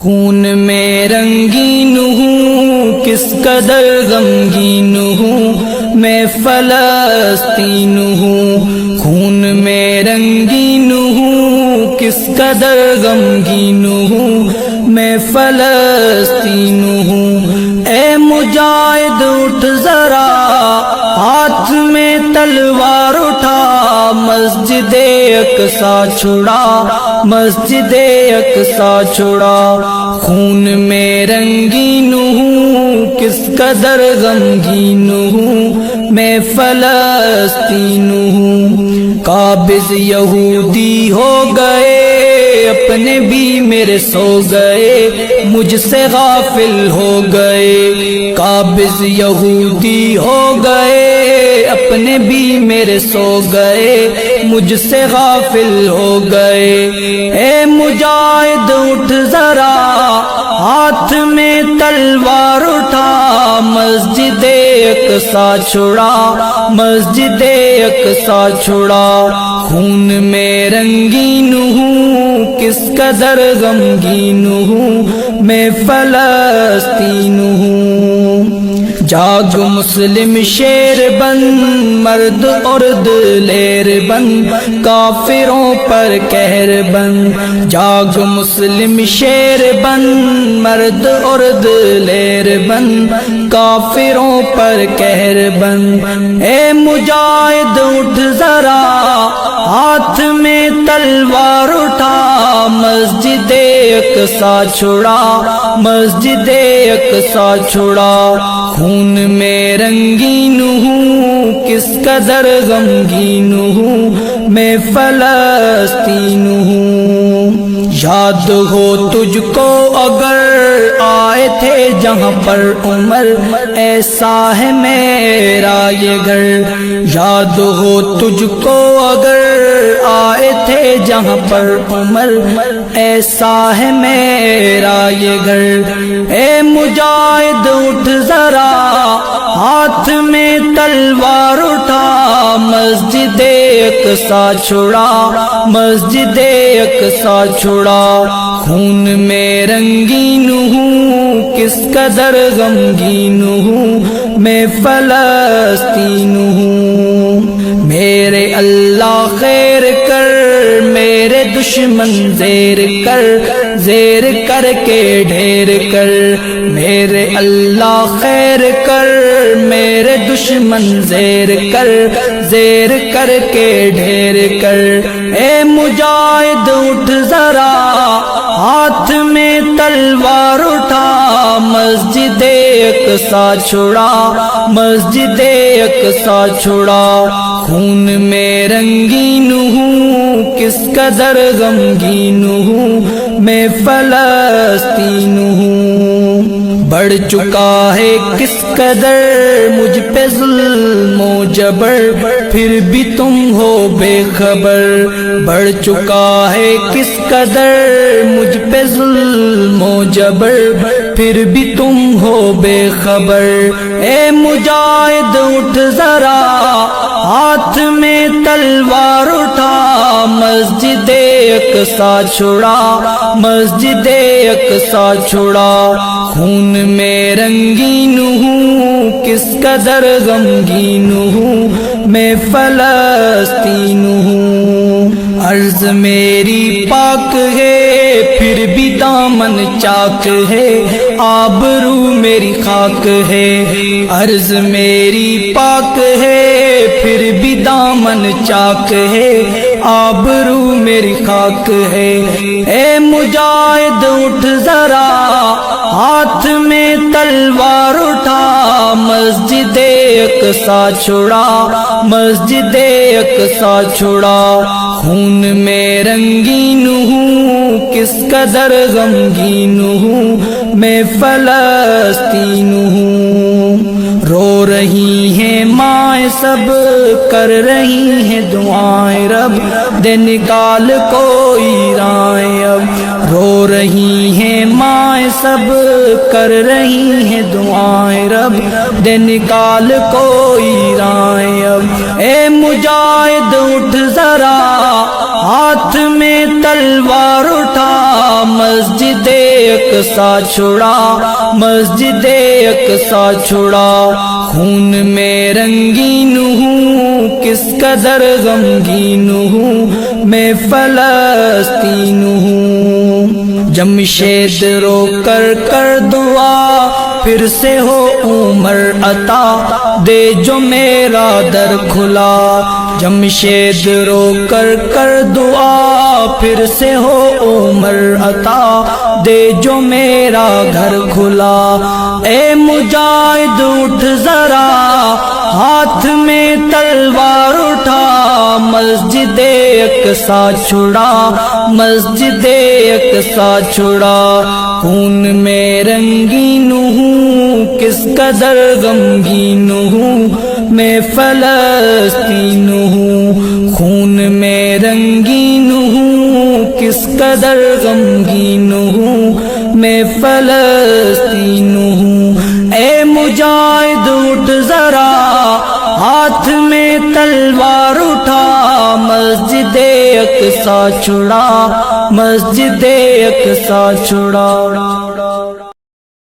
خون میں رنگین ہوں کس قدر غمگین ہوں میں فلسطین ہوں، خون میں رنگین ہوں کس قدر غمگین ہوں میں فلسطین ہوں۔ اے مجاہد اٹھ ذرا ہاتھ میں تلوار اٹھا، مسجد اقصیٰ چھڑا، مسجد اقصیٰ چھڑا۔ خون میں رنگین ہوں کس قدر غمگین ہوں میں فلسطین ہوں۔ قابض یہودی ہو گئے اپنے بھی میرے سو گئے، مجھ سے غافل ہو گئے۔ قابض یہودی ہو گئے اپنے بھی میرے سو گئے، مجھ سے غافل ہو گئے۔ اے مجاہد اٹھ ذرا ہاتھ میں تلوار اٹھا، مسجد اقصیٰ چھڑا، مسجد اقصیٰ چھڑا۔ خون میں رنگین ہوں کس قدر غمگین ہوں میں فلسطین ہوں۔ جاگ مسلم شیر بن، مرد اور دلیر بن، کافروں پر قہر بن۔ جاگ مسلم شیر بن، مرد اور دلیر بن، کافروں پر قہر بن۔ اے مجاہد اٹھ ذرا ہاتھ میں تلوار اٹھا، مسجد اقصیٰ چھڑا، مسجد اقصیٰ چھڑا۔ خون میں رنگین ہوں کس قدر غمگین ہوں میں فلسطین ہوں۔ یاد ہو تجھ کو اگر آئے تھے جہاں پر عمر، ایسا ہے میرا یہ گھر۔ یاد ہو تجھ کو اگر آئے تھے جہاں پر عمر، ایسا ہے میرا یہ گھر۔ اے مجاہد اٹھ ذرا ہاتھ میں تلوار اٹھا، مسجد اقصیٰ چھڑا، مسجد اقصیٰ چھڑا۔ خون میں رنگین ہوں کس قدر غمگین ہوں میں فلسطین ہوں۔ میرے اللہ خیر کر، میرے دشمن زیر کر، زیر کر کے ڈھیر کر۔ میرے اللہ خیر کر، میرے دشمن زیر کر، زیر کر کے ڈھیر کر۔ اے مجاہد اٹھ ذرا ہاتھ میں تلوار اٹھا، مسجد اقصیٰ چھڑا، مسجد اقصیٰ چھڑا۔ خون میں رنگین ہوں کس قدر غمگین ہوں میں فلسطین ہوں۔ بڑھ چکا ہے کس قدر مجھ پہ ظلم و جبر، پھر بھی تم ہو بے خبر۔ بڑھ چکا ہے کس قدر مجھ پہ ظلم و جبر، پھر بھی تم ہو بے خبر۔ اے مجاہد اٹھ ذرا ہاتھ میں تلوار اٹھا، مسجد اقصیٰ چھڑا، مسجد اقصیٰ چھڑا۔ خون میں رنگین ہوں کس قدر غمگین ہوں میں فلسطین ہوں۔ عرض میری پاک ہے پھر بھی دامن چاک ہے، آبرو میری خاک ہے۔ عرض میری پاک ہے پھر بھی دامن چاک ہے، آبرو میری خاک ہے۔ اے مجاہد اٹھ ذرا ہاتھ میں تلوار اٹھا، مسجد اقصیٰ چھڑا، مسجد اقصیٰ چھڑا۔ خون میں رنگین ہوں کس قدر غمگین ہوں میں فلسطین ہوں۔ رو رہی ہیں مائیں سب، کر رہی ہیں دعائیں رب، دے نکال کوئی رائیں اب۔ رو رہی ہیں مائیں سب، کر رہی ہیں دعائیں رب، دے نکال کوئی رائیں اب۔ اے مجاہد اٹھ ذرا ہاتھ میں تلوار اٹھا، مسجد اقصی چھڑا، مسجد اقصی چھڑا، خون میں رنگین ہوں کس قدر غمگین ہوں میں فلسطین ہوں۔ جمشید رو کر دعا پھر سے ہو عمر عطا، دے جو میرا در کھلا۔ جمشید رو کر دعا پھر سے ہو عمر عطا، دے جو میرا گھر کھلا۔ اے مجاہد اٹھ ذرا، ہاتھ میں تلوار اٹھا، مسجد اقصی چھڑا، مسجد اقصی چھڑا، خون میں رنگین ہوں کس قدر غمگین ہوں میں فلسطین ہوں، خون میں رنگین ہوں کس قدر غمگین ہوں میں فلسطین ہوں۔ اے مجاہد اٹھ ذرا، ہاتھ میں تلوار اٹھا، مسجد اقصی چھڑا، مسجد اقصی چھڑا۔